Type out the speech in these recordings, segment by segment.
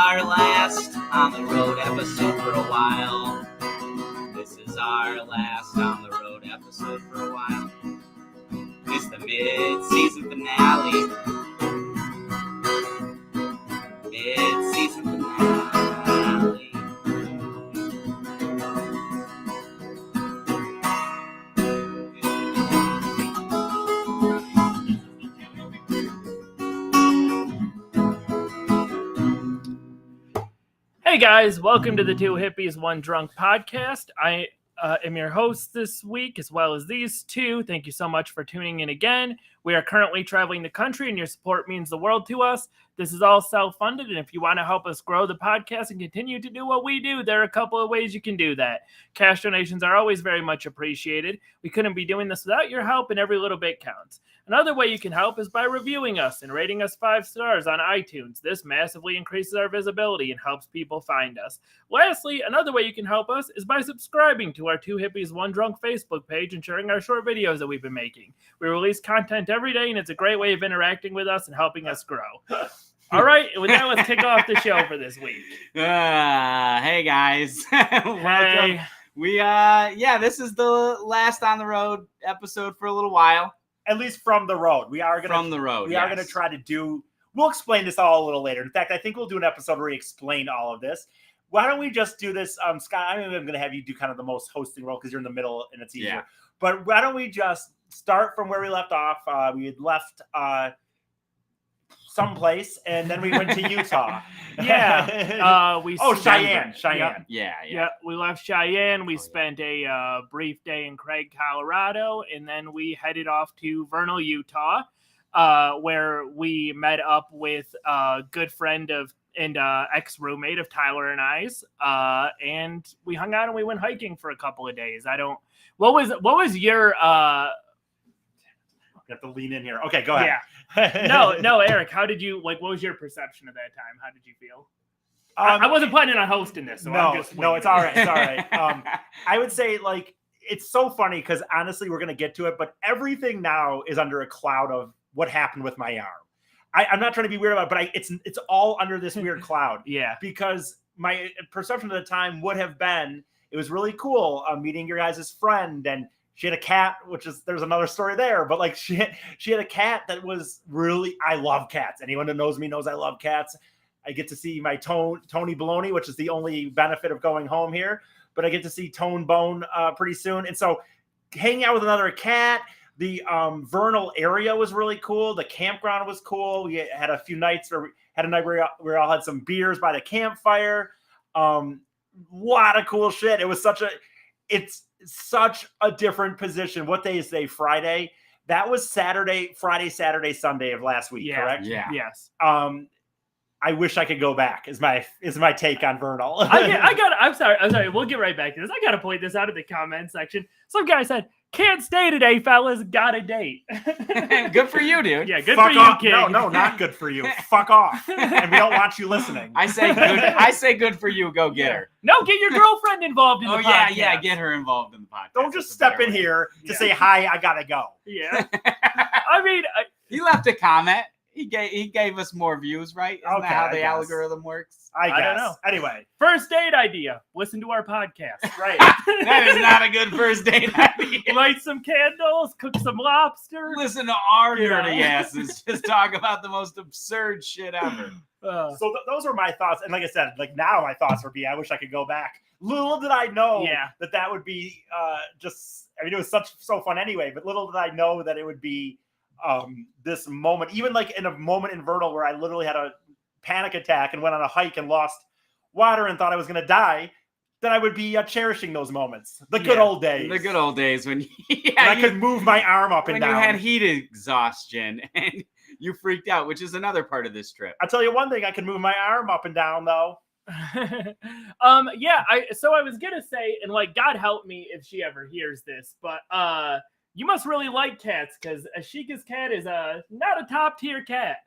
our last on the road episode for a while. This is our last on the road episode for a while. It's the mid-season finale. Mid-season finale. Hey guys, welcome to the Two Hippies, One Drunk podcast. I am your host this week, as well as these two. Thank you so much for tuning in again. We are currently traveling the country, and your support means the world to us. This is all self-funded, and if you want to help us grow the podcast and continue to do what we do, there are a couple of ways you can do that. Cash donations are always very much appreciated. We couldn't be doing this without your help, and every little bit counts. Another way you can help is by reviewing us and rating us 5 stars on iTunes. This massively increases our visibility and helps people find us. Lastly, another way you can help us is by subscribing to our Two Hippies, One Drunk Facebook page and sharing our short videos that we've been making. We release content every day, and it's a great way of interacting with us and helping us grow. All right, with that, let's kick off the show for this week. Hey guys, welcome. Hey. This is the last on the road episode for a little while. At least from the road. We are going to try to do, we'll explain this all a little later. In fact, I think we'll do an episode where we explain all of this. Why don't we just do this? Scott, I'm going to have you do kind of the most hosting role because you're in the middle and it's easier. Yeah. But why don't we just start from where we left off? We had left someplace and then we went to Utah. Cheyenne. Yeah, we left Cheyenne. We spent a brief day in Craig, Colorado, and then we headed off to Vernal, Utah, where we met up with a good friend of and ex-roommate of Tyler and I's, and we hung out and we went hiking for a couple of days. What was your You have to lean in here. Okay, go ahead. Yeah. No, Eric, what was your perception of that time? How did you feel? I wasn't planning on hosting this, so I'm just waiting. It's all right. It's all right. I would say, it's so funny because honestly, we're going to get to it, but everything now is under a cloud of what happened with my arm. I'm not trying to be weird about it, but it's all under this weird cloud. Yeah. Because my perception at the time would have been, it was really cool meeting your guys' friend, and she had a cat, there's another story there, but she had a cat that was really, I love cats. Anyone that knows me knows I love cats. I get to see my Tony Baloney, which is the only benefit of going home here, but I get to see Tone Bone pretty soon. And so hanging out with another cat, the Vernal area was really cool. The campground was cool. We had a few nights where we all had some beers by the campfire. Lot of cool shit. It's such a different position. What day is today? Friday. That was Friday, Saturday, Sunday of last week, correct? Yeah. Yes. I wish I could go back is my take on Vernal. I'm sorry. We'll get right back to this. I got to point this out in the comment section. Some guy said, "Can't stay today, fellas. Got a date." Good for you, dude. Yeah, good Fuck for off. you, kid. No, not good for you. Fuck off. And we don't want you listening. I say good for you. Go get her. No, get your girlfriend involved in the podcast. Yeah, get her involved in the podcast. Don't just step in here to say, "Hi, I gotta go." Yeah. I mean, he left a comment. He gave us more views, right? Isn't that how the algorithm works? I guess. don't know. Anyway. First date idea. Listen to our podcast. Right. That is not a good first date idea. Light some candles, cook some lobster. Listen to our dirty asses just talk about the most absurd shit ever. So those were my thoughts. And like I said, now my thoughts would be, I wish I could go back. Little did I know that would be it was so fun anyway, but little did I know that it would be this moment, even in a moment in Vernal where I literally had a panic attack and went on a hike and lost water and thought I was going to die, then I would be cherishing those moments. The good old days. The good old days when I could move my arm up and down. When you had heat exhaustion and you freaked out, which is another part of this trip. I'll tell you one thing, I can move my arm up and down though. So I was gonna say, and God help me if she ever hears this, but you must really like cats, because Ashika's cat is not a top tier cat.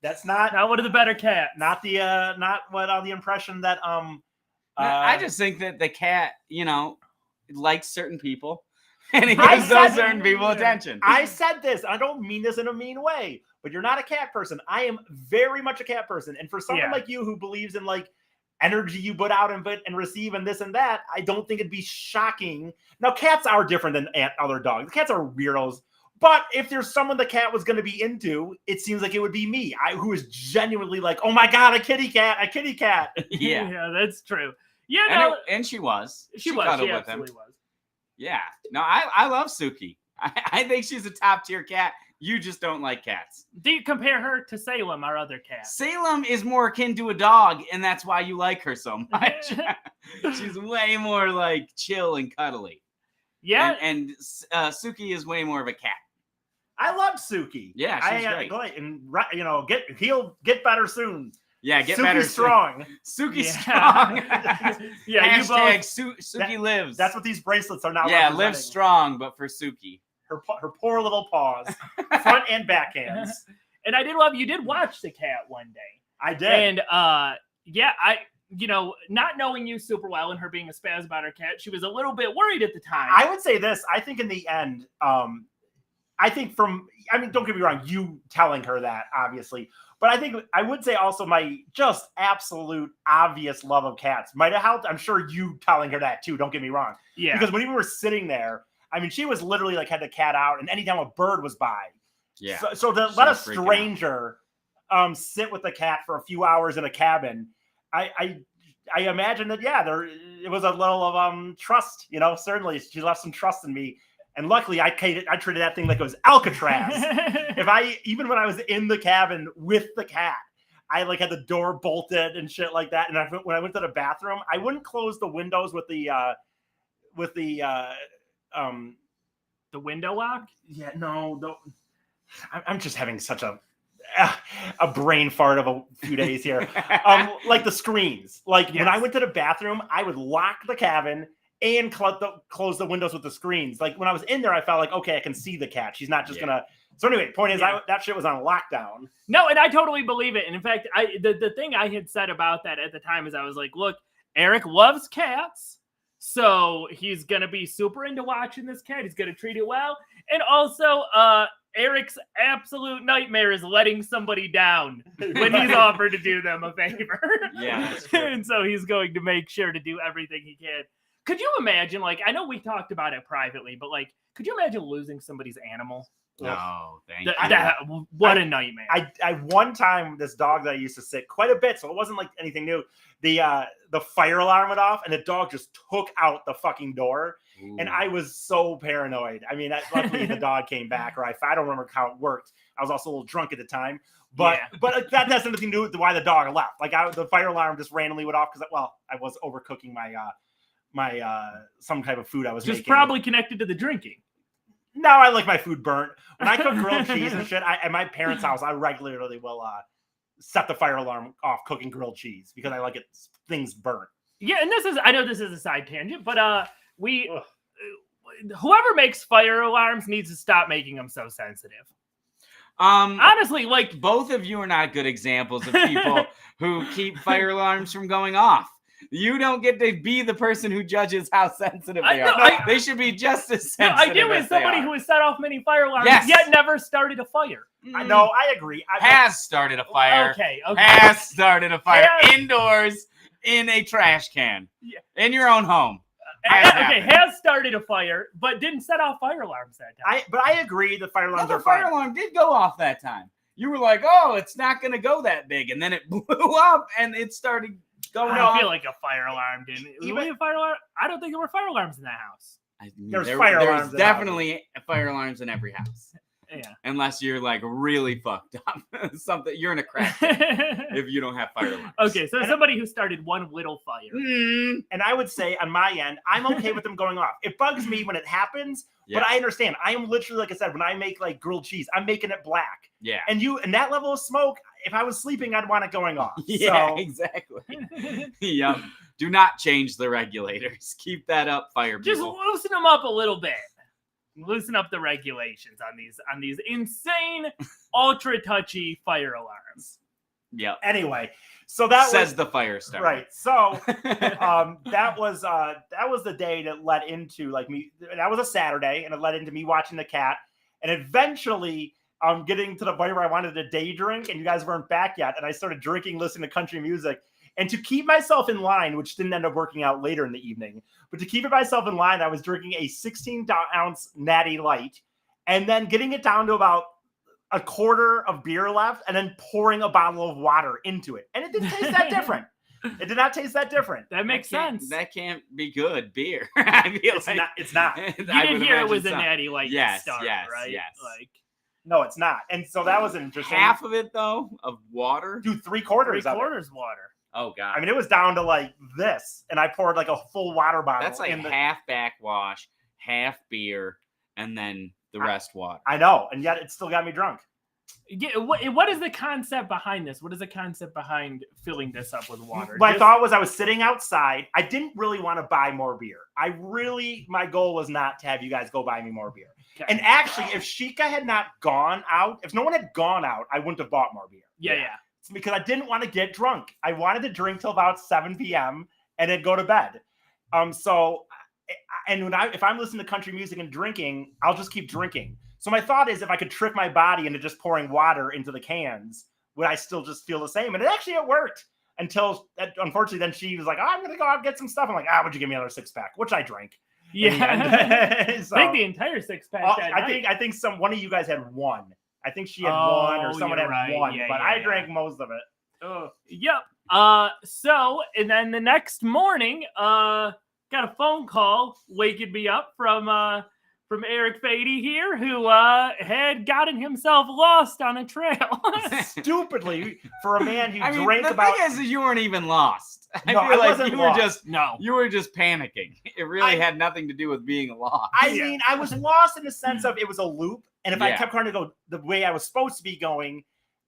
That's not one of the better cats. Not the impression that I just think that the cat, likes certain people. And he I gives said- those certain people attention. I said this. I don't mean this in a mean way, but you're not a cat person. I am very much a cat person. And for someone Yeah. like you who believes in like energy you put out and receive and this and that, I don't think it'd be shocking. Now, cats are different than other dogs. Cats are weirdos. But if there's someone the cat was going to be into, it seems like it would be me, who is genuinely like, oh my God, a kitty cat. Yeah. Yeah, that's true. Yeah, And she was. she was. cuddled She with him. absolutely was. Yeah. No, I love Suki. I think she's a top tier cat. You just don't like cats. Do you compare her to Salem, our other cat? Salem is more akin to a dog, and that's why you like her so much. She's way more like chill and cuddly. Yeah. And Suki is way more of a cat. I love Suki. Yeah, she's great. And he'll get better soon. Yeah, get Suki's better. strong. Suki's Yeah. strong. Yeah, you Hashtag both. Suki lives. That's what these bracelets are now. Yeah, representing. live strong, but for Suki. Her poor little paws, front and back hands. And I did love you did watch the cat one day. I did. And yeah, not knowing you super well and her being a spaz about her cat, she was a little bit worried at the time. I would say this. I think in the end, don't get me wrong, you telling her that, obviously. But I would say also my just absolute obvious love of cats might have helped. I'm sure you telling her that too, don't get me wrong. Yeah. Because when we were sitting there, she was literally like had the cat out, and anytime a bird was by. Yeah. So to let a stranger sit with the cat for a few hours in a cabin, I imagine that, it was a little of trust, certainly she left some trust in me. And luckily I treated that thing like it was Alcatraz. Even when I was in the cabin with the cat, I like had the door bolted and shit like that. And when I went to the bathroom, I wouldn't close the windows with the window lock? Yeah, no. I'm just having such a brain fart of a few days here. Like the screens. Like when I went to the bathroom, I would lock the cabin and close the windows with the screens. Like when I was in there, I felt like, okay, I can see the cat. She's not just gonna. So anyway, point is, that shit was on lockdown. No, and I totally believe it. And in fact, the thing I had said about that at the time is I was like, look, Eric loves cats. So he's going to be super into watching this cat. He's going to treat it well. And also, Eric's absolute nightmare is letting somebody down when he's offered to do them a favor. Yeah. And so he's going to make sure to do everything he can. Could you imagine, I know we talked about it privately, but could you imagine losing somebody's animal? No, thank you. What a nightmare. I one time, this dog that I used to sit quite a bit, so it wasn't like anything new. The fire alarm went off, and the dog just took out the fucking door. Ooh. And I was so paranoid. Luckily the dog came back, or I don't remember how it worked. I was also a little drunk at the time. But that has nothing to do with why the dog left. The fire alarm just randomly went off because, I was overcooking my some type of food I was making. Just probably connected to the drinking. No, I like my food burnt. When I cook grilled cheese and shit, at my parents' house, I regularly will set the fire alarm off cooking grilled cheese because I like things burnt. Yeah, and I know this is a side tangent, but whoever makes fire alarms needs to stop making them so sensitive. Honestly, both of you are not good examples of people who keep fire alarms from going off. You don't get to be the person who judges how sensitive they are. They should be just as sensitive. I do as somebody who has set off many fire alarms, yet never started a fire. I know, I agree. Has started a fire. Okay. Has started a fire indoors in a trash can in your own home. Has started a fire, but didn't set off fire alarms that time. But I agree the fire alarms are fire alarm did go off that time. You were like, oh, it's not going to go that big. And then it blew up and it started going off. I feel like a fire alarm didn't. A fire alarm? I don't think there were fire alarms in that house. There's fire alarms. There's definitely fire alarms in every house. Yeah. Unless you're really fucked up. Something you're in a crash if you don't have fire alarms. Okay, so somebody who started one little fire. And I would say on my end, I'm okay with them going off. It bugs me when it happens, but I understand. I am literally, like I said, when I make grilled cheese, I'm making it black. Yeah. And that level of smoke, if I was sleeping, I'd want it going off. Yeah, exactly. Yep. Do not change the regulators. Keep that up, fire people. Just loosen them up a little bit. Loosen up the regulations on these insane, ultra touchy fire alarms. Yep. Anyway, so that Says the fire starter. right. So that was the day that led into like me. That was a Saturday, and it led into me watching the cat, and eventually getting to the point where I wanted a day drink, and you guys weren't back yet, and I started drinking, listening to country music. And to keep myself in line, which didn't end up working out later in the evening, but to keep myself in line, I was drinking a 16-ounce Natty Light, and then getting it down to about a quarter of beer left, and then pouring a bottle of water into it. And it didn't taste that different. It did not taste that different. That makes sense. That can't be good beer. I feel It's not. You did hear it was a Natty Light to start, yes, right? yes. Like, No, it's not. And so that was interesting. Half of it, though, of water? Dude, three-quarters of it. water. Oh, God. I mean, it was down to like this, and I poured like a full water bottle. That's like half backwash, half beer, and then the rest water. I know, and yet it still got me drunk. Yeah, what is the concept behind this? What is the concept behind filling this up with water? My thought was I was sitting outside. I didn't really want to buy more beer. My goal was not to have you guys go buy me more beer. Okay. And actually, if Sheikah had not gone out, if no one had gone out, I wouldn't have bought more beer. Yeah. It's because I didn't want to get drunk. I wanted to drink till about 7 p.m. and then go to bed. If I'm listening to country music and drinking, I'll just keep drinking. So my thought is, if I could trick my body into just pouring water into the cans, would I still just feel the same? And it worked until, unfortunately, then she was like, "Oh, I'm going to go out and get some stuff." I'm like, would you give me another 6-pack? Which I drank. Yeah. So, I think the entire 6-pack. I think one of you guys had one. I think she had one, or someone had one, but I drank most of it. Oh, yep. So, and then the next morning, got a phone call waking me up from Eric Fady here, who had gotten himself lost on a trail. Stupidly, for a man who drank about. The thing is, you weren't even lost. I feel like you were just panicking. It really had nothing to do with being lost. I mean, I was lost in the sense of it was a loop, and if I kept trying to go the way I was supposed to be going,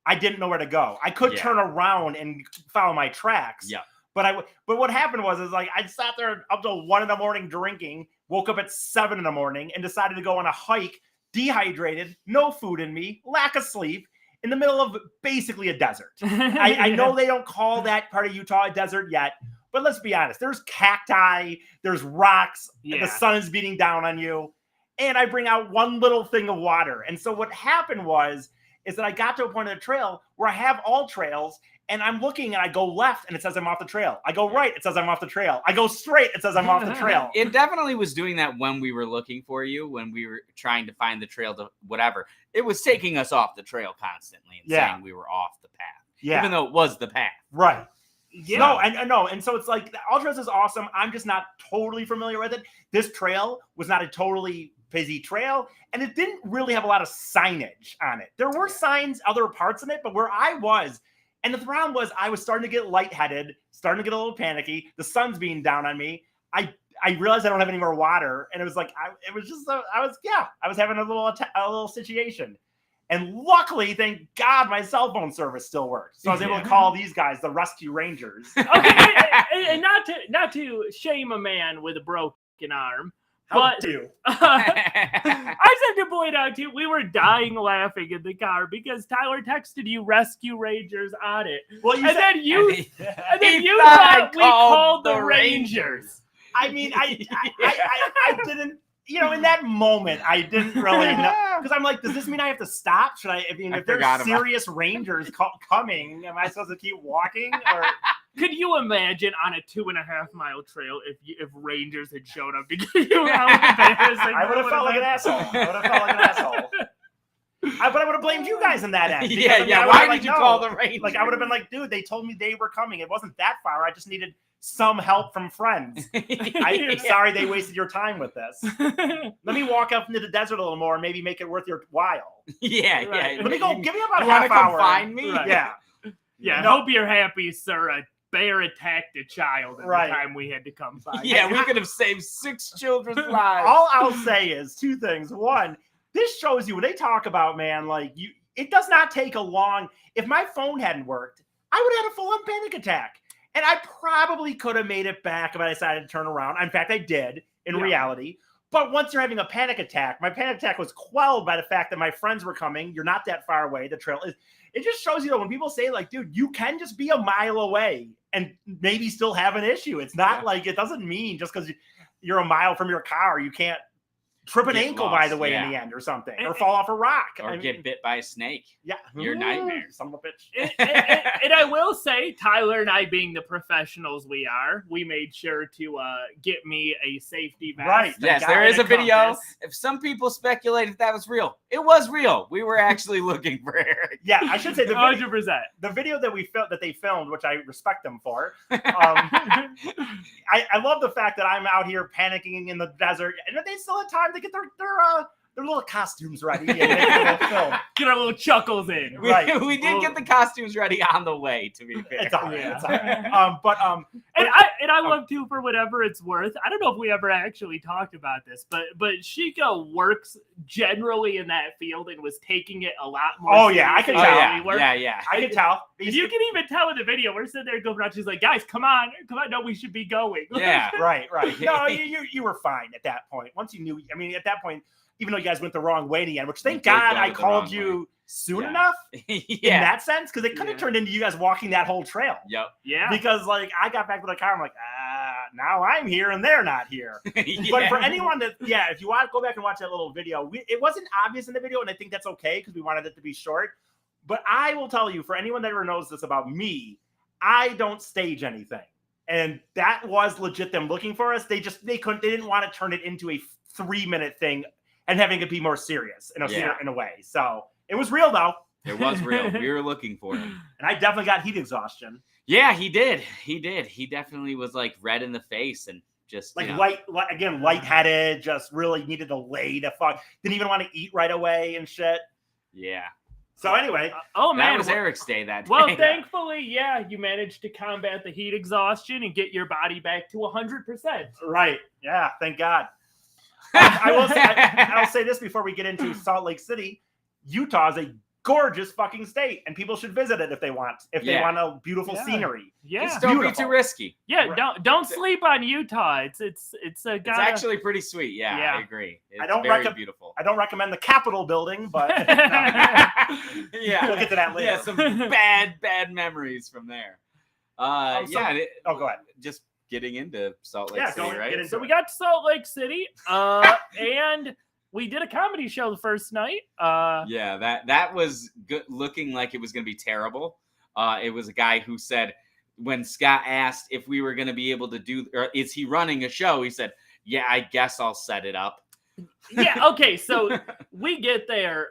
I didn't know where to go. I could turn around and follow my tracks. Yeah. But what happened was like I sat there up till 1 a.m. drinking, woke up at 7 a.m. and decided to go on a hike, dehydrated, no food in me, lack of sleep, in the middle of basically a desert. I know they don't call that part of Utah a desert yet, but let's be honest. There's cacti, there's rocks, the sun is beating down on you, and I bring out one little thing of water. And so what happened is that I got to a point of the trail where I have all trails, and I'm looking and I go left and it says I'm off the trail. I go right, it says I'm off the trail. I go straight, it says I'm off the trail. It definitely was doing that when we were looking for you, when we were trying to find the trail to whatever. It was taking us off the trail constantly and saying we were off the path. Yeah. Even though it was the path. Right. Yeah. No, and so it's like All Trails is awesome. I'm just not totally familiar with it. This trail was not a totally busy trail, and it didn't really have a lot of signage on it. There were signs other parts in it, but where I was, and the problem was I was starting to get lightheaded, starting to get a little panicky. The sun's being down on me. I realized I don't have any more water, and it was like I was having a little situation. And luckily, thank God, my cell phone service still worked, so I was able to call these guys, the Rescue Rangers. Okay, and not to shame a man with a broken arm, but I just have to point out too, we were dying laughing in the car because Tyler texted you Rescue Rangers on it. Well, then you thought we called the Rangers. I mean, I didn't. In that moment, I didn't really know, because I'm like, does this mean I have to stop? Should I? I mean, if there's serious rangers coming, am I supposed to keep walking? Or could you imagine on a 2.5-mile trail if rangers had showed up to get you out? I would have felt like an asshole. But I would have blamed you guys in that end. Why did you call the Rangers? Like, I would have been like, dude, they told me they were coming. It wasn't that far. I just needed some help from friends. Sorry they wasted your time with this. Let me walk up into the desert a little more and maybe make it worth your while. Yeah. Let me go. Give me about a half hour. Find me? Right. Yeah. I hope you're happy, sir. A bear attacked a child at the time we had to come find. Yeah, we could have saved 6 children's lives. All I'll say is 2 things. One, this shows you when they talk about, man, like it does not take a long. If my phone hadn't worked, I would have had a full-on panic attack. And I probably could have made it back if I decided to turn around. In fact, I did in reality. But once you're having a panic attack, my panic attack was quelled by the fact that my friends were coming. You're not that far away. The trail is. It just shows you that when people say like, dude, you can just be a mile away and maybe still have an issue. It's not like it doesn't mean just because you're a mile from your car, you can't trip an ankle, by the way, in the end or something, or fall off a rock. Or get bit by a snake. Yeah. Your nightmare. Son of a bitch. And I will say, Tyler and I, being the professionals we are, we made sure to get me a safety vest. Right. Yes, there is a video. If some people speculate if that was real, it was real. We were actually looking for Eric. Yeah, I should say 100%. The video that they filmed, which I respect them for. I love the fact that I'm out here panicking in the desert, and they still had time to get their little costumes ready and make a little film. Get our little chuckles in. We did get the costumes ready on the way, to be fair. It's all right. Yeah. It's all right. And I love too, for whatever it's worth. I don't know if we ever actually talked about this, but Chico works generally in that field and was taking it a lot more. Oh yeah, I can tell. Yeah. I can tell. You can even tell in the video. We're sitting there going around. She's like, guys, come on. No, we should be going. Yeah. Right. No, you were fine at that point. Once you knew, I mean, at that point, even though you guys went the wrong way in the end, which thank God I called you soon enough in that sense, because it could have turned into you guys walking that whole trail. Yep. Yeah. Because like I got back to the car, I'm like, now I'm here and they're not here. But for anyone that, if you want to go back and watch that little video, it wasn't obvious in the video, and I think that's okay because we wanted it to be short. But I will tell you, for anyone that ever knows this about me, I don't stage anything. And that was legit them looking for us. They didn't want to turn it into a 3-minute thing and having it be more serious in a way. So it was real though. It was real. We were looking for him. And I definitely got heat exhaustion. Yeah, he did. He definitely was like red in the face and just like lightheaded, just really needed to lay the fuck. Didn't even want to eat right away and shit. Yeah. So anyway, that was Eric's day that day. Well, thankfully, you managed to combat the heat exhaustion and get your body back to 100%. Right. Yeah. Thank God. I'll say this before we get into Salt Lake City. Utah is a gorgeous fucking state, and people should visit it if they want. They want a beautiful scenery. Yeah, just don't be too risky. Yeah, right. Don't sleep on Utah. It's actually pretty sweet. Yeah, I agree. It's very beautiful. I don't recommend the Capitol building, but we'll get to that later. Yeah, some bad memories from there. Go ahead. Just getting into Salt Lake City, right? So we got to Salt Lake City, and we did a comedy show the first night. That was good, looking like it was going to be terrible. It was a guy who said, when Scott asked if we were going to be able to do, or is he running a show? He said, yeah, I guess I'll set it up. Yeah, okay, so we get there,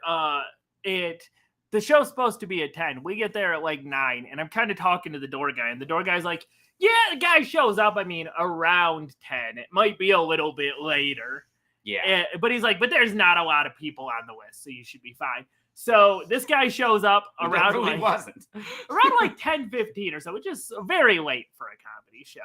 the show's supposed to be at 10. We get there at like 9, and I'm kind of talking to the door guy, and the door guy's like, yeah, the guy shows up, around 10. It might be a little bit later. Yeah. But he's like, but there's not a lot of people on the list, so you should be fine. So this guy shows up around like 10:15 or so, which is very late for a comedy show.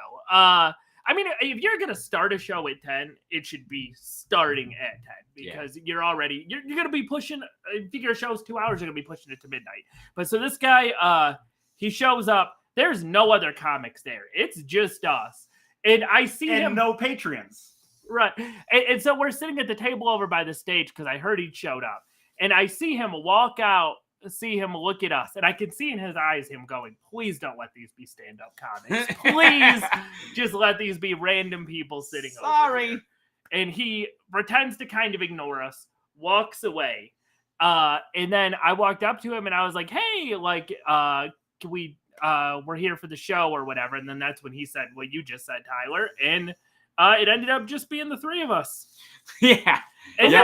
If you're gonna start a show at 10, it should be starting at 10 because you're gonna be pushing. If your show's 2 hours, you're gonna be pushing it to midnight. But so this guy, he shows up. There's no other comics there. It's just us, and I see him. No Patreons. Right. And so we're sitting at the table over by the stage because I heard he showed up. And I see him walk out, see him look at us. And I can see in his eyes him going, please don't let these be stand-up comics. Please just let these be random people sitting over here. And he pretends to kind of ignore us, walks away. And then I walked up to him and I was like, hey, can we, we're here for the show or whatever. And then that's when he said, well, you just said, Tyler. And it ended up just being the three of us. Yeah.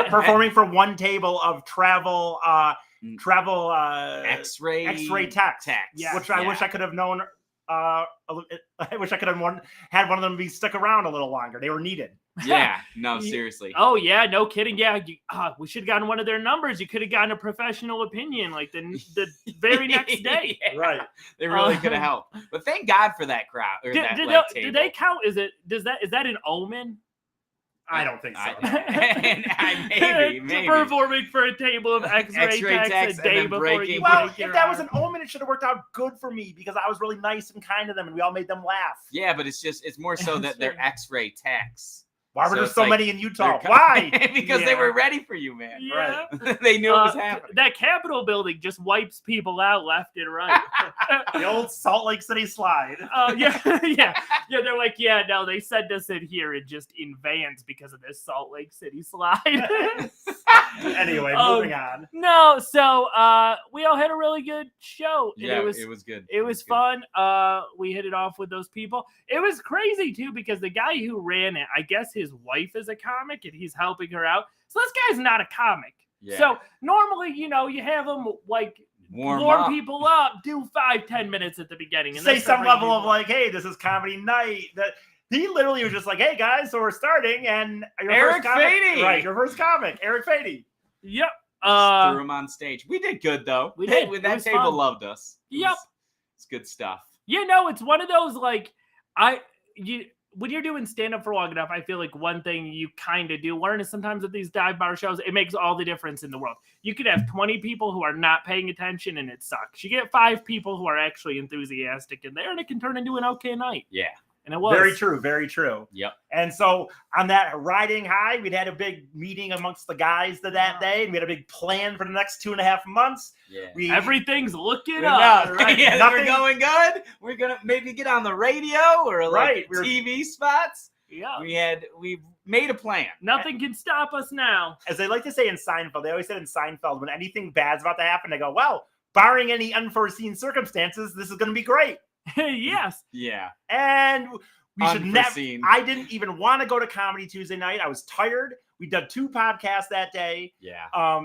Performing for one table of travel X-ray techs. Which I wish I could have known. I wish I could have had one of them be stuck around a little longer. They were needed. Yeah. No, seriously. Oh, yeah. No kidding. Yeah. We should have gotten one of their numbers. You could have gotten a professional opinion like the very next day. Right. They really could have helped. But thank God for that crowd. Or do they count? Is that an omen? I don't think so. Maybe. Performing for a table of X-ray techs a day before you break your if that was an omen, it should have worked out good for me because I was really nice and kind to them and we all made them laugh. Yeah, but it's more so that they're X-ray techs. Why were there it's so like, many in Utah? they're Why? because they Yeah. were ready for you, man. Yeah. Right. They knew it was happening. That Capitol building just wipes people out left and right. The old Salt Lake City slide. Yeah. They're like, yeah, no, they sent us in here in vans because of this Salt Lake City slide. Anyway, moving on. No, so we all had a really good show. And Yeah, it was good. It was good. fun. We hit it off with those people. It was crazy too because the guy who ran it, I guess his wife is a comic and he's helping her out. So this guy's not a comic. Yeah. So normally, you have him like warm up. people up, do 5-10 minutes at the beginning, and Say then start some bringing level of people up. like, hey, this is comedy night. That he literally was just like, hey guys, so we're starting, and your Eric first comic, Fady. right? Your first comic, Eric Fady. Yep. Just threw him on stage. We did good though. We did. With It that was table fun. loved us. Yep. It's good stuff. It's one of those like when you're doing stand up for long enough, I feel like one thing you kind of do learn is sometimes at these dive bar shows, it makes all the difference in the world. You could have 20 people who are not paying attention and it sucks. You get 5 people who are actually enthusiastic in there and it can turn into an okay night. Yeah. And it was. Very true, very true. Yep. And so on that riding high, we'd had a big meeting amongst the guys that day, and we had a big plan for the next 2.5 months. Yeah. Everything's looking We're up. not- right? Yeah, Nothing- we're going good. We're gonna maybe get on the radio or like Right, we're- TV spots. Yeah. We made a plan. Nothing can stop us now. As they like to say in Seinfeld, they always said in Seinfeld, when anything bad's about to happen, they go, well, barring any unforeseen circumstances, this is going to be great. Yes. Yeah. And we should never. Unforeseen. I didn't even want to go to Comedy Tuesday night. I was tired. We did 2 podcasts that day. Yeah.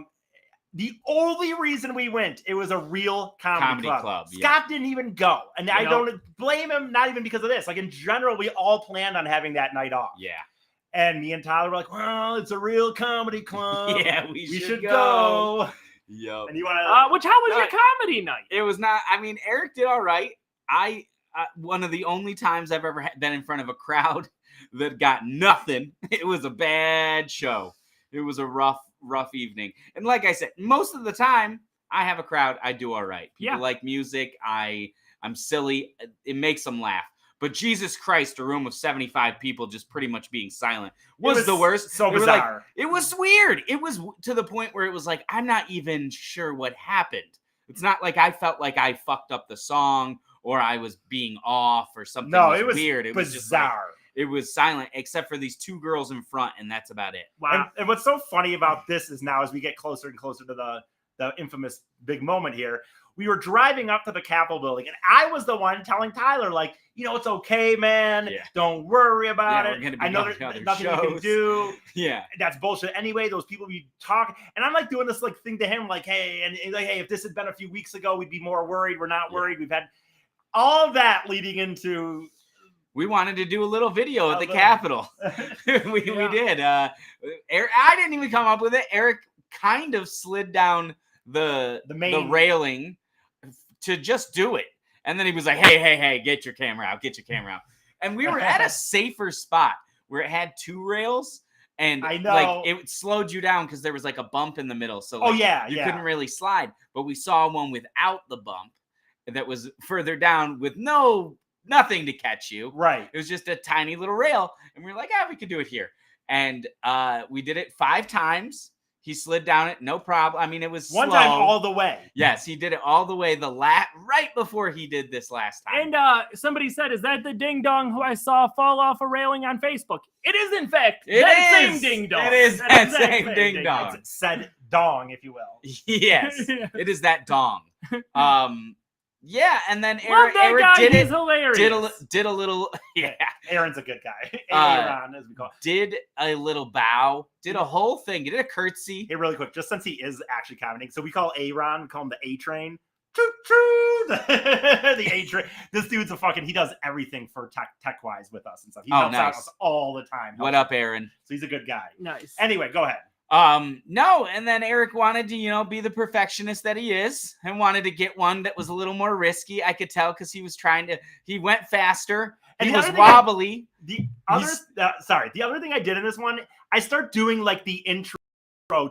The only reason we went, it was a real comedy club. Yeah. Scott didn't even go, and I don't blame him. Not even because of this. Like in general, we all planned on having that night off. Yeah. And me and Tyler were like, "Well, it's a real comedy club. Yeah, we should go." go." Yep. And you want to? How was your Right. comedy night? It was not. I mean, Eric did all right. One of the only times I've ever been in front of a crowd that got nothing. It was a bad show. It was a rough evening. And like I said, most of the time I have a crowd, I do all right. People like music. I'm silly. It makes them laugh. But Jesus Christ, a room of 75 people just pretty much being silent was the worst. So They were like, bizarre. it was weird. It was to the point where it was like, I'm not even sure what happened. It's not like I felt like I fucked up the song or I was being off or something. No, it was weird. It was just like, bizarre. it was silent except for these 2 girls in front, and that's about it. Wow. And what's so funny about this is now as we get closer and closer to the infamous big moment here, we were driving up to the Capitol building, and I was the one telling Tyler, like, it's okay, man. Yeah. Don't worry about Yeah, it. we're gonna be I know going to there's other nothing you can shows." do. Yeah. That's bullshit anyway. Those people be talking, and I'm like doing this like thing to him, like, hey, and he's like, hey, if this had been a few weeks ago, we'd be more worried. We're not worried. We've had all of that leading into. We wanted to do a little video at the little. Capitol. we did. Eric, I didn't even come up with it. Eric kind of slid down the railing to just do it. And then he was like, hey, get your camera out. And we were at a safer spot where it had 2 rails. And I know. like it slowed you down because there was like a bump in the middle. So like, you couldn't really slide. But we saw one without the bump that was further down with nothing to catch you. Right. It was just a tiny little rail. And we were like, we could do it here. And we did it 5 times. He slid down it, no problem. I mean, it was one slow. time all the way. Yes, he did it all the way right before he did this last time. And somebody said, is that the ding dong who I saw fall off a railing on Facebook? It is, in fact, that same ding dong. It is that same ding It's dong. said dong, if you will. Yes, it is that dong. Yeah, and then Love that Eric guy. did He's it. hilarious. Did a little. Yeah. Aaron's a good guy. Aaron, as we call him. Did a little bow. Did a whole thing. Did a curtsy. Hey, really quick, just since he is actually commenting, so we call Aaron, we call him the A train. Choo choo, the A train. This dude's he does everything for tech wise with us and stuff. He helps out us all the time. What up, Aaron? So he's a good guy. Nice. Anyway, go ahead. No, and then Eric wanted to, be the perfectionist that he is and wanted to get one that was a little more risky. I could tell because he was he went faster. And he the was other thing wobbly. The other thing I did in this one, I start doing like the intro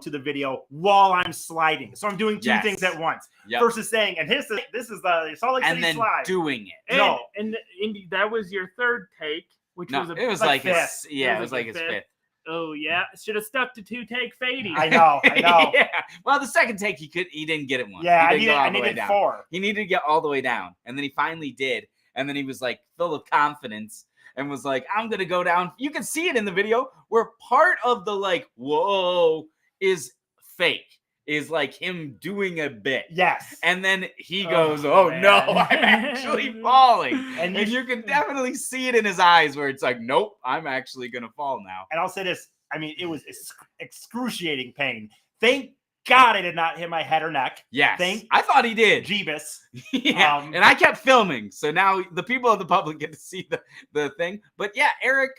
to the video while I'm sliding. So I'm doing 2 things at once versus saying, and this is the Salt Lake City and then slide. doing it. And Indy, that was your 3rd take. which No, was it was like like his, fifth. yeah, It it was was like like a his fifth. Oh yeah, should have stuck to 2 take fading. I know. Yeah. Well, the second take he didn't get it once. Yeah, he didn't go all the way needed down. 4. He needed to get all the way down, and then he finally did. And then he was like filled with confidence and was like, "I'm gonna go down." You can see it in the video where part of the like whoa is fake, is like him doing a bit. Yes. And then he Oh, goes, "Oh man. no, I'm actually falling." And And you- you can definitely see it in his eyes where it's like, "Nope, I'm actually gonna fall now." And I'll say this. I mean, it was excruciating pain. Thank God I did not hit my head or neck. Yes, Thank I thought he did. Jeebus. Yeah, and I kept filming, so now the people of the public get to see the thing. But yeah, Eric,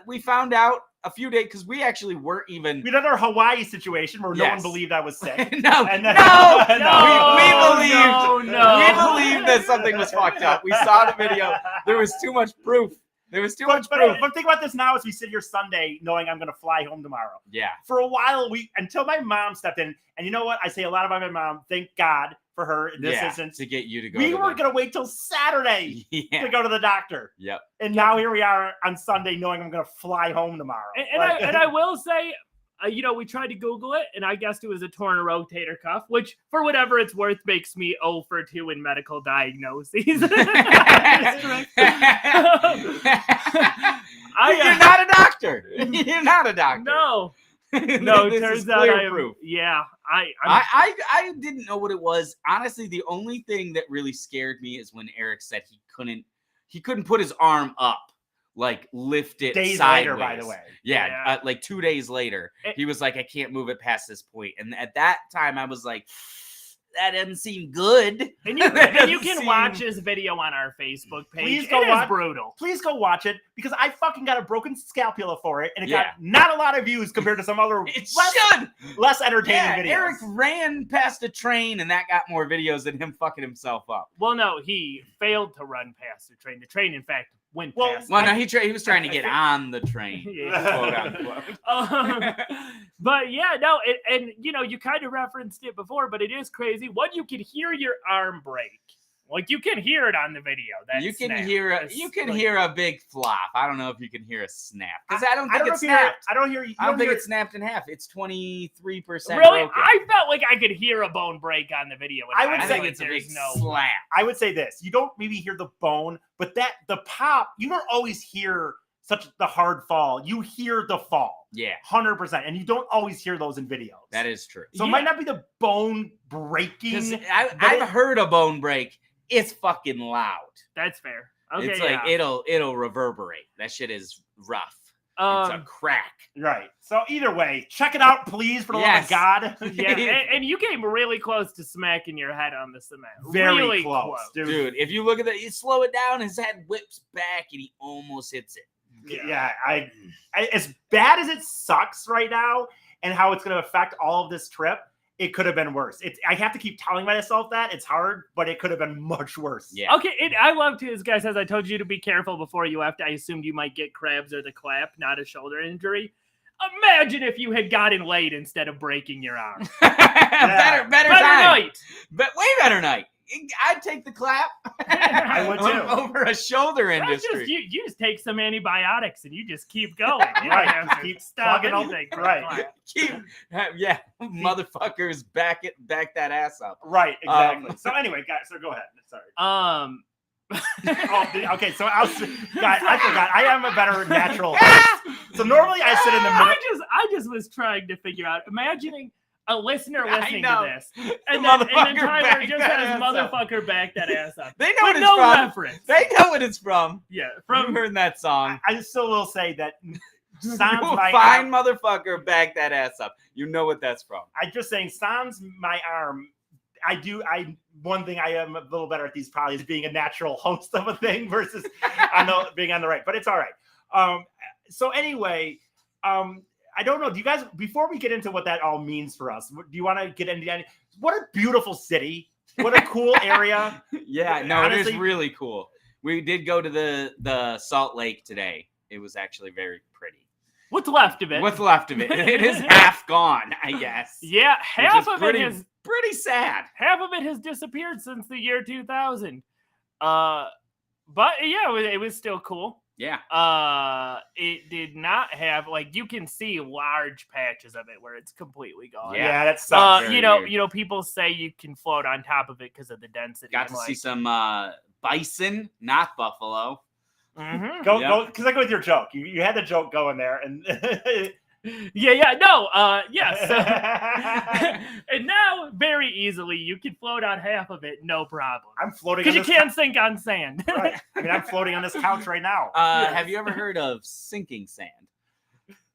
we found out a few days because we actually weren't even. We did our Hawaii situation where no one Yes. believed I was sick. No, And then- no, No, we believed. no. We believed that something was fucked up. We saw the video. There was too much proof. There was too much proof. But think about this now as we sit here Sunday knowing I'm going to fly home tomorrow. Yeah. For a while, until my mom stepped in, and you know what? I say a lot about my mom. Thank God for her in this instance. To get you to go. We were going to wait till Saturday Yeah. to go to the doctor. Yep. And now here we are on Sunday knowing I'm going to fly home tomorrow. And I will say, we tried to Google it, and I guessed it was a torn rotator cuff, which, for whatever it's worth, makes me 0 for 2 in medical diagnoses. You're not a doctor. You're not a doctor. No, This is turns out clear I am. proof. Yeah, I'm I didn't know what it was. Honestly, the only thing that really scared me is when Eric said he couldn't put his arm up, like lift it Days sideways. later, by the way. Yeah, Yeah. like 2 days later, he was like, I can't move it past this point. And at that time, I was like, that doesn't seem good. And That you doesn't can watch his video on our Facebook page. Please go It is watch- brutal. Please go watch it because I fucking got a broken scapula for it, and it Yeah. got not a lot of views compared to some other It less, should. less entertaining Yeah, videos. Eric ran past a train, and that got more videos than him fucking himself up. Well, no, he failed to run past the train. The train, in fact, went Well, past. Well, no, he was trying to get on the train. Yeah. Quote unquote. But yeah, no, and you kind of referenced it before, but it is crazy. What you can hear your arm break, like you can hear it on the video. That You can snap. hear That's hear a big flop. I don't know if you can hear a snap because I don't I think don't know it's if you hear. snapped. I don't hear. You I don't think hear- it's snapped in half. It's 23%. Really, broken. I felt like I could hear a bone break on the video. and I would I say think like it's a there's big no. slap. I would say this: you don't maybe hear the bone, but the pop. You don't always hear the hard fall. You hear the fall, Yeah, 100%, and you don't always hear those in videos. that is true. So it might not be the bone breaking. Because but I've it- heard a bone break. It's fucking loud. That's fair. Okay, It's yeah. like it'll reverberate. That shit is rough. It's a crack. Right. So either way, check it out, please, for the love of Yes. God. yeah, and you came really close to smacking your head on the cement. Very really close, dude. Dude, if you look at that, you slow it down, his head whips back and he almost hits it. Yeah, I as bad as it sucks right now, and how it's going to affect all of this trip, it could have been worse. I have to keep telling myself that it's hard, but it could have been much worse. Yeah. Okay, I love to. This guy says, I told you to be careful before you left. I assumed you might get crabs or the clap, not a shoulder injury. Imagine if you had gotten laid instead of breaking your arm. better Better time. night. But way better night. I'd take the clap. I would too. Over a shoulder That's industry. just, you just take some antibiotics and you just keep going. You don't Right, have to keep stop plugging 'em. anything for a Right. clap. Yeah, motherfuckers, back that ass up. Right, exactly. So anyway, guys, so go ahead. Sorry. Okay, so guys, I forgot. I am a better natural host. So normally I sit in the middle. I just was trying to figure out, imagining a listener I listening know. to this, The and then motherfucker Tyler back just that says, ass up. "Motherfucker, back that ass up." They know With what it's no from. reference. They know what it's from. Yeah, From from heard that song. I still will say that Sans You my fine arm, motherfucker, back that ass up. You know what that's from. I just saying sans my arm. One thing I am a little better at these probably is being a natural host of a thing versus being on the right, but it's all right. So anyway, I don't know. Do you guys, before we get into what that all means for us, do you want to get into any? What a beautiful city! What a cool area! Yeah, no, it Honestly- is really cool. We did go to the Salt Lake today. It was actually very pretty. what's left of it. What's left of it? It is half gone, I guess. Yeah, Which half is of pretty, it has pretty sad. disappeared since the year 2000. But yeah, it was still cool. Yeah. It did not have, like, you can see large patches of it where it's completely gone. Yeah, that sucks. Very you know, weird. People say you can float on top of it because of the density. Got to see some bison, not buffalo. Mm-hmm. Go, because I go with your joke. You had the joke going there, and yes. And now, very easily, you can float on half of it, no problem. I'm floating Because on you this can't sink on sand. Right. I mean, I'm floating on this couch right now. Have you ever heard of sinking sand?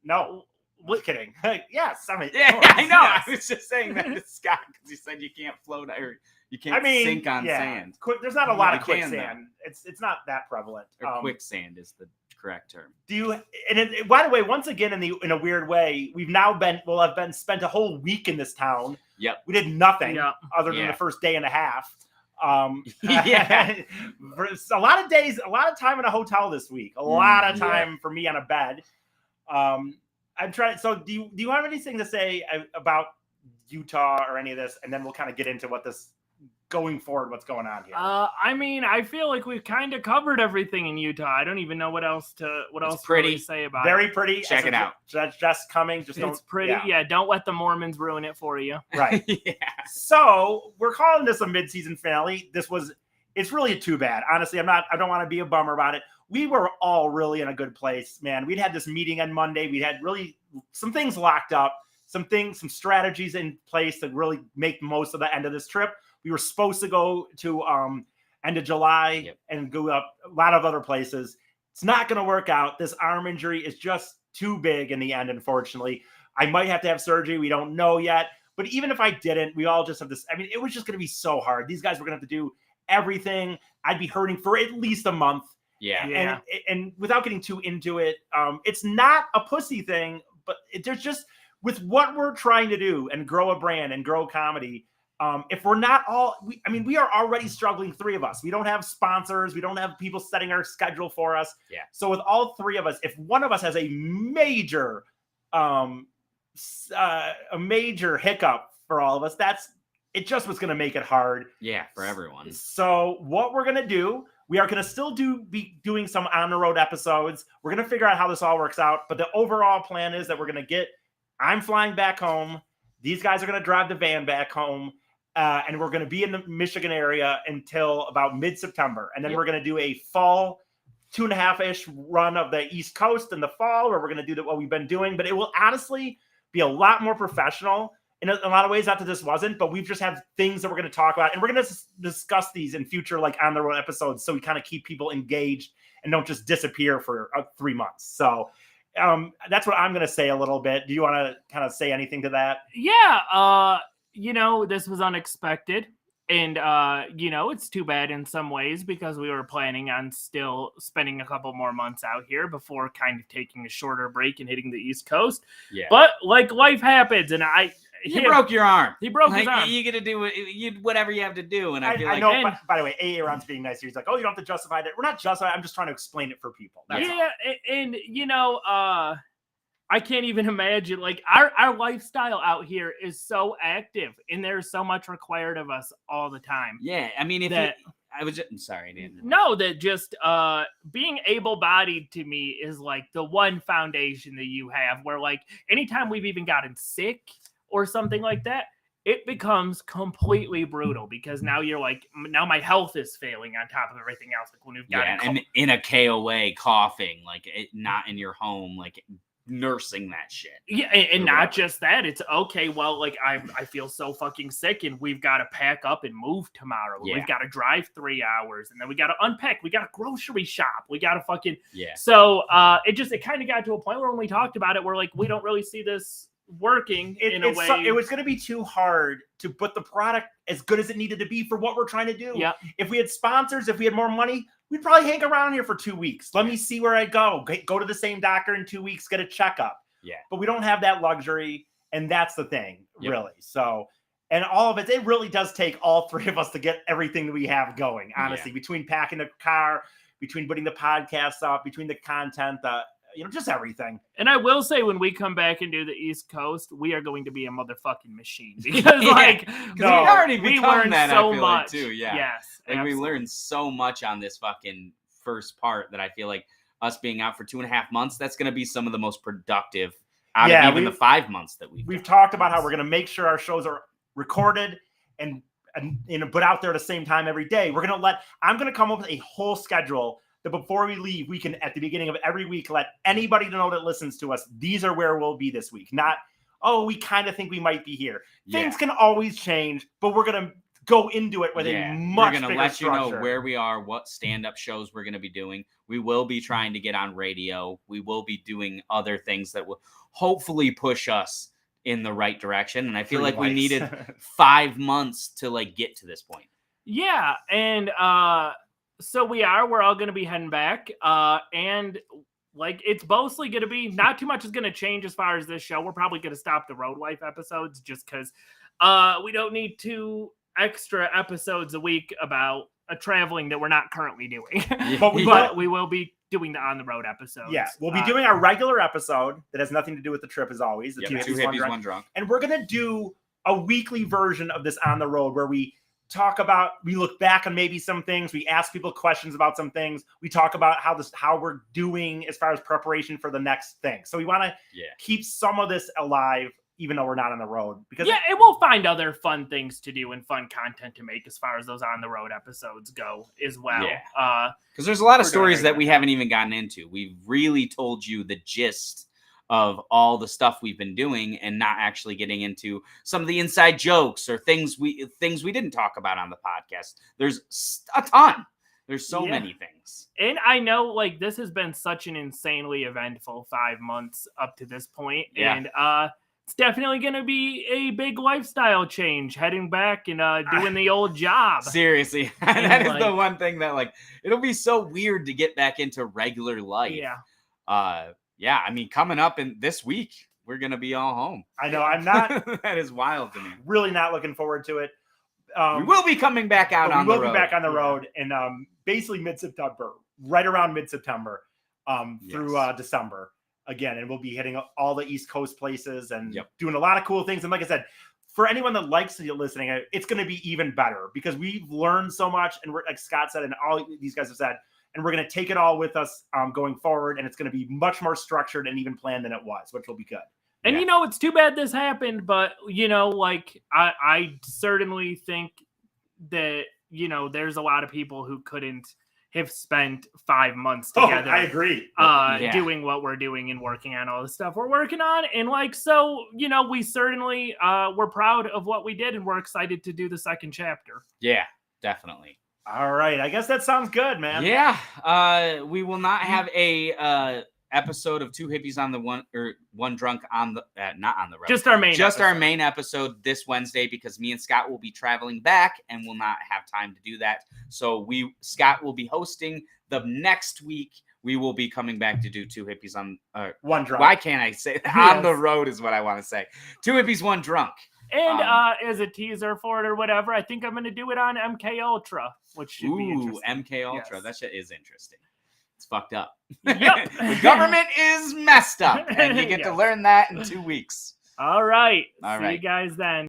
No. Just kidding. Yes, I mean, Yeah, of course, I know. yes. I was just saying that to Scott because he said you can't float or you can't sink on sand. There's not a lot of You can, quicksand. It's not that prevalent. Or quicksand is the correct term. Do you? And by the way, once again, in a weird way, have been spent a whole week in this town. Yep. We did nothing other than Yeah. the first day and a half. Yeah. A lot of days, a lot of time in a hotel this week. A lot of time for me on a bed. I'm trying. So, do you have anything to say about Utah or any of this? And then we'll kind of get into what's going forward. What's going on here? I mean, I feel like we've kind of covered everything in Utah. I don't even know what else to pretty. really say about Very it. pretty. Check it out. Just coming. Just It's pretty. Yeah, don't let the Mormons ruin it for you. Right. Yeah. So we're calling this a mid-season finale. It's really too bad. Honestly, I don't want to be a bummer about it. We were all really in a good place, man. We'd had this meeting on Monday. We had really some things locked up, some strategies in place to really make most of the end of this trip. We were supposed to go to end of July and go up a lot of other places. It's not going to work out. This arm injury is just too big in the end, unfortunately. I might have to have surgery. We don't know yet. But even if I didn't, we all just have this. I mean, it was just going to be so hard. These guys were going to have to do everything. I'd be hurting for at least a month. Yeah. And without getting too into it, it's not a pussy thing, but there's just with what we're trying to do and grow a brand and grow comedy. If we're not we are already struggling, three of us. We don't have sponsors. We don't have people setting our schedule for us. Yeah. So with all three of us, if one of us has a major hiccup for all of us, it just was going to make it hard. Yeah, for everyone. So what we're going to do, we are going to still be doing some on the road episodes. We're going to figure out how this all works out. But the overall plan is that I'm flying back home. These guys are going to drive the van back home. And we're going to be in the Michigan area until about mid-September. And then we're going to do a fall 2.5-ish run of the East Coast in the fall, where we're going to do what we've been doing. But it will honestly be a lot more professional in a lot of ways. Not that this wasn't, but we've just have things that we're going to talk about. And we're going to discuss these in future, like on the road episodes. So we kind of keep people engaged and don't just disappear for 3 months. So that's what I'm going to say a little bit. Do you want to kind of say anything to that? Yeah. This was unexpected. And, it's too bad in some ways because we were planning on still spending a couple more months out here before kind of taking a shorter break and hitting the East Coast. Yeah. But, life happens. And he broke your arm. He broke his arm. You got to do whatever you have to do. And I feel I like... know, by the way, Aaron's being nice here. He's like, oh, you don't have to justify that. We're not justifying. I'm just trying to explain it for people. That's all. I can't even imagine, our lifestyle out here is so active and there's so much required of us all the time. Yeah. I mean, I'm sorry, Dan. No, that just being able-bodied to me is like the one foundation that you have where anytime we've even gotten sick or something like that, it becomes completely brutal because now you're now my health is failing on top of everything else. Like when we've got and in a KOA coughing, not in your home, nursing that shit. Yeah, and not just that. It's okay. Well, I feel so fucking sick, and we've got to pack up and move tomorrow. Yeah. We've got to drive 3 hours, and then we got to unpack. We got to grocery shop. We got to fucking So it kind of got to a point where when we talked about it, we're like, we don't really see this working in a way. It was going to be too hard to put the product as good as it needed to be for what we're trying to do. Yeah. If we had sponsors, if we had more money, we'd probably hang around here for 2 weeks. Let me see where I go. Go to the same doctor in 2 weeks, get a checkup. Yeah. But we don't have that luxury. And that's the thing, really. So, and all of it really does take all three of us to get everything that we have going, honestly, between packing the car, between putting the podcast up, between the content, just everything. And I will say, when we come back and do the East Coast, we are going to be a motherfucking machine because, we already we become learned that. so I feel much like too. Yeah. Yes, we learned so much on this fucking first part that I feel like us being out for 2.5 months, that's going to be some of the most productive out of even the 5 months that we've talked about how we're going to make sure our shows are recorded and put out there at the same time every day. I'm going to come up with a whole schedule that before we leave, we can, at the beginning of every week, let anybody know that listens to us, these are where we'll be this week. Not, oh, we kind of think we might be here. Things can always change, but we're going to go into it with a much bigger structure. We're going to let you know where we are, what stand-up shows we're going to be doing. We will be trying to get on radio. We will be doing other things that will hopefully push us in the right direction. And I feel like we needed 5 months to like get to this point. Yeah. And so we're all going to be heading back. And like, it's mostly going to be, not too much is going to change as far as this show. We're probably going to stop the Road Life episodes just because we don't need 2 extra episodes a week about a traveling that we're not currently doing. But we will be doing the on the road episodes. Yeah, we'll be doing our regular episode that has nothing to do with the trip as always. The Two Hippies, One Drunk. And we're going to do a weekly version of this on the road where we look back on maybe some things. We ask people questions about some things. We talk about how we're doing as far as preparation for the next thing. So we want to keep some of this alive, even though we're not on the road. Because and we'll find other fun things to do and fun content to make as far as those on the road episodes go as well. Yeah. Because there's a lot of stories that we haven't even gotten into. We've really told you the gist of all the stuff we've been doing and not actually getting into some of the inside jokes or things we didn't talk about on the podcast. There's a ton. There's so many things. And I know like this has been such an insanely eventful 5 months up to this point. Yeah. And it's definitely going to be a big lifestyle change heading back and doing the old job. Seriously. That is the one thing that like, it'll be so weird to get back into regular life. Yeah. Yeah, I mean, coming up in this week, we're going to be all home. I know, I'm not. That is wild to me. Really not looking forward to it. We will be coming back out on the road. We will be back on the road in basically mid-September, right around mid-September through December again. And we'll be hitting all the East Coast places and doing a lot of cool things. And like I said, for anyone that likes listening, it's going to be even better because we've learned so much. And we're, like Scott said, and all these guys have said, and we're going to take it all with us going forward. And it's going to be much more structured and even planned than it was, which will be good. And, you know, it's too bad this happened. But, you know, like, I certainly think that, you know, there's a lot of people who couldn't have spent 5 months together. I agree. Doing what we're doing and working on all the stuff we're working on. And, like, so, you know, we certainly we're proud of what we did. And we're excited to do the second chapter. Yeah, definitely. All right. I guess that sounds good, man. Yeah. We will not have a episode of Two Hippies on the One Drunk on the not on the road. Just our main episode this Wednesday because me and Scott will be traveling back and will not have time to do that. So Scott will be hosting the next week. We will be coming back to do Two Hippies on One Drunk. Why can't I say on the road is what I want to say. Two Hippies, One Drunk. And as a teaser for it or whatever, I think I'm going to do it on MK Ultra, which should be interesting. MK Ultra. That shit is interesting. It's fucked up. Yep. The government is messed up, and you get to learn that in 2 weeks. All right. See you guys then.